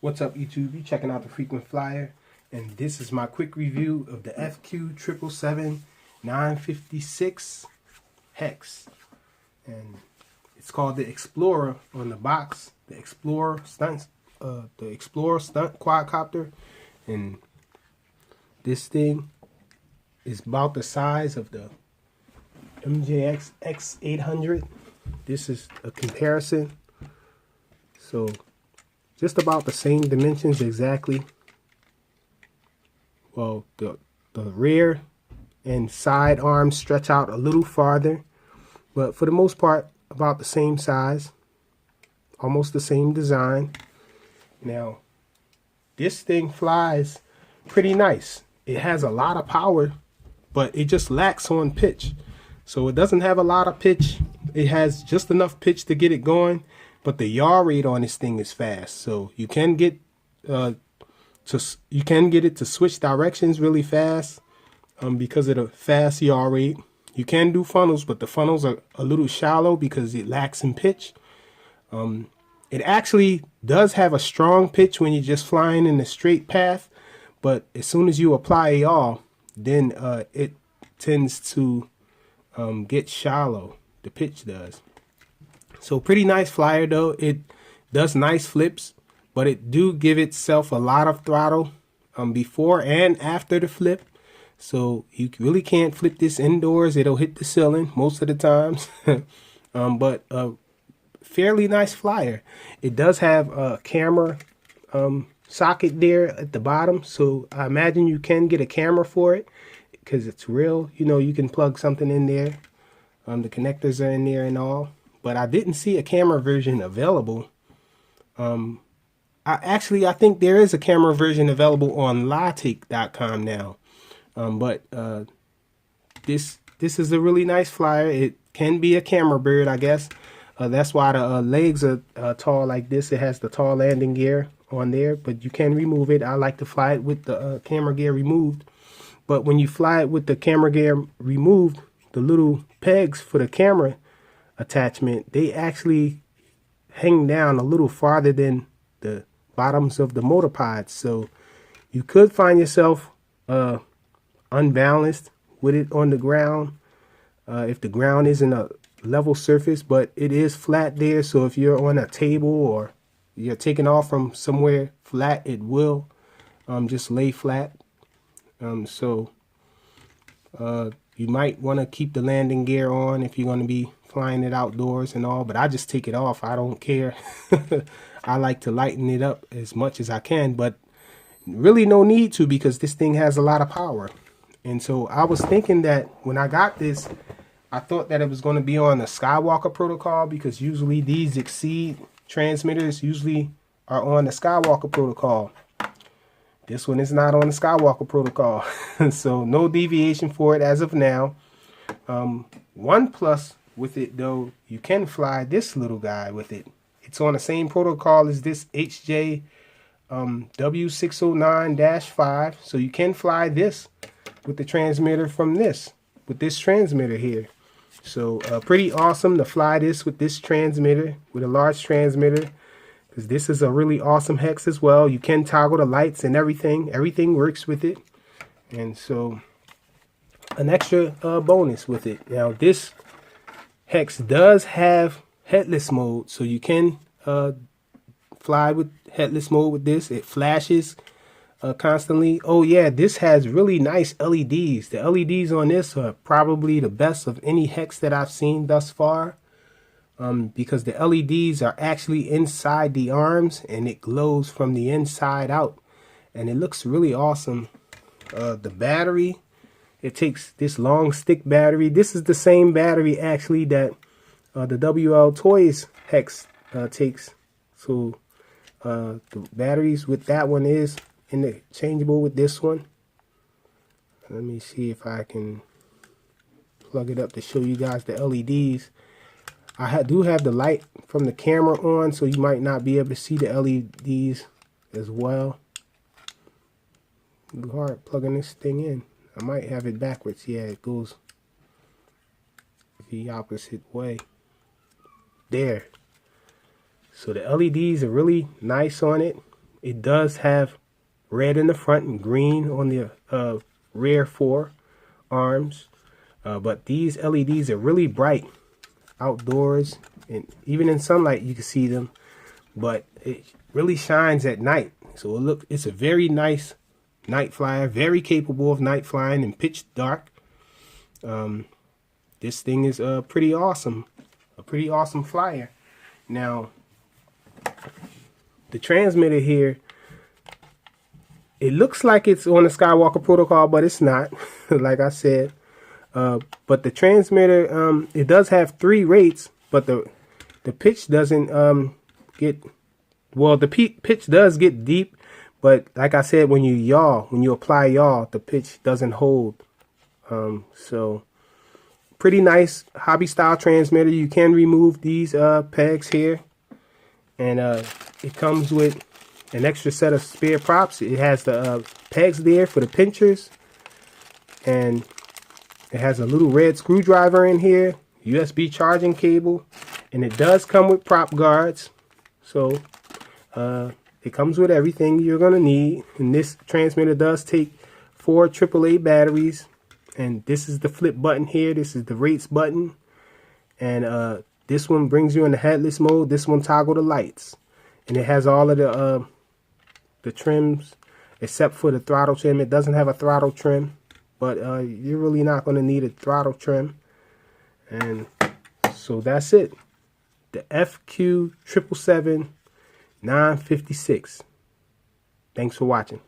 What's up, YouTube? You checking out the Frequent Flyer, and this is my quick review of the FQ777 956 hex, and it's called the Explorer on the box. The Explorer stunt quadcopter, and this thing is about the size of the MJX X800. This is a comparison, so just about the same dimensions exactly. Well, the rear and side arms stretch out a little farther, but for the most part about the same size, almost the same design. Now this thing flies pretty nice. It has a lot of power, but it just lacks on pitch. So it doesn't have a lot of pitch. It has just enough pitch to get it going, but the yaw rate on this thing is fast. So you can get it to switch directions really fast because of the fast yaw rate. You can do funnels, but the funnels are a little shallow because it lacks in pitch. It actually does have a strong pitch when you're just flying in a straight path, but as soon as you apply a yaw, then it tends to get shallow. The pitch does. So pretty nice flyer though. It does nice flips, but it do give itself a lot of throttle before and after the flip. So you really can't flip this indoors. It'll hit the ceiling most of the times. But fairly nice flyer. It does have a camera socket there at the bottom, so I imagine you can get a camera for it because it's real. You know, you can plug something in there. The connectors are in there and all, but I didn't see a camera version available. I think there is a camera version available on Logitech.com now. But this is a really nice flyer. It can be a camera bird, I guess. That's why the legs are tall like this. It has the tall landing gear on there, but you can remove it. I like to fly it with the camera gear removed. But when you fly it with the camera gear removed, the little pegs for the camera attachment, they actually hang down a little farther than the bottoms of the motor pods. So you could find yourself unbalanced with it on the ground if the ground isn't a level surface, but it is flat there. So if you're on a table or you're taking off from somewhere flat, it will just lay flat. You might want to keep the landing gear on if you're going to be flying it outdoors and all, but I just take it off. I don't care. I like to lighten it up as much as I can, but really no need to because this thing has a lot of power. And so I was thinking that when I got this, I thought that it was going to be on the Skywalker protocol because usually these Exceed transmitters usually are on the Skywalker protocol. This one is not on the Skywalker protocol. So no deviation for it as of now. One plus with it though, you can fly this little guy with it. It's on the same protocol as this HJ W609-5. So you can fly this with the transmitter from this, with this transmitter here. So pretty awesome to fly this with this transmitter, with a large transmitter, because this is a really awesome hex as well. You can toggle the lights and everything. Everything works with it. And so an extra bonus with it. Now this hex does have headless mode, so you can fly with headless mode with this. It flashes constantly. Oh yeah, this has really nice LEDs. The LEDs on this are probably the best of any hex that I've seen thus far. Because the LEDs are actually inside the arms and it glows from the inside out, and it looks really awesome. The battery, it takes this long stick battery. This is the same battery actually that the WL Toys hex takes. So the batteries with that one is interchangeable with this one. Let me see if I can plug it up to show you guys the LEDs. I do have the light from the camera on, so you might not be able to see the LEDs as well. It's hard plugging this thing in. I might have it backwards. Yeah, it goes the opposite way. There. So the LEDs are really nice on it. It does have red in the front and green on the rear 4 arms. But these LEDs are really bright outdoors, and even in sunlight you can see them, but it really shines at night. So it's a very nice night flyer, very capable of night flying in pitch dark. This thing is pretty awesome, a pretty awesome flyer. Now the transmitter here, it looks like it's on the Skywalker protocol, but it's not. Like I said, but the transmitter, it does have 3 rates, but the pitch doesn't get, well, the pitch does get deep, but like I said, when you apply yaw, the pitch doesn't hold. So pretty nice hobby style transmitter. You can remove these pegs here, and it comes with an extra set of spare props. It has the pegs there for the pinchers, and it has a little red screwdriver in here, USB charging cable, and it does come with prop guards. So it comes with everything you're gonna need. And this transmitter does take 4 AAA batteries. And this is the flip button here. This is the rates button. And this one brings you in the headless mode. This one toggle the lights. And it has all of the trims except for the throttle trim. It doesn't have a throttle trim, but you're really not going to need a throttle trim. And so that's it. The FQ777 956. Thanks for watching.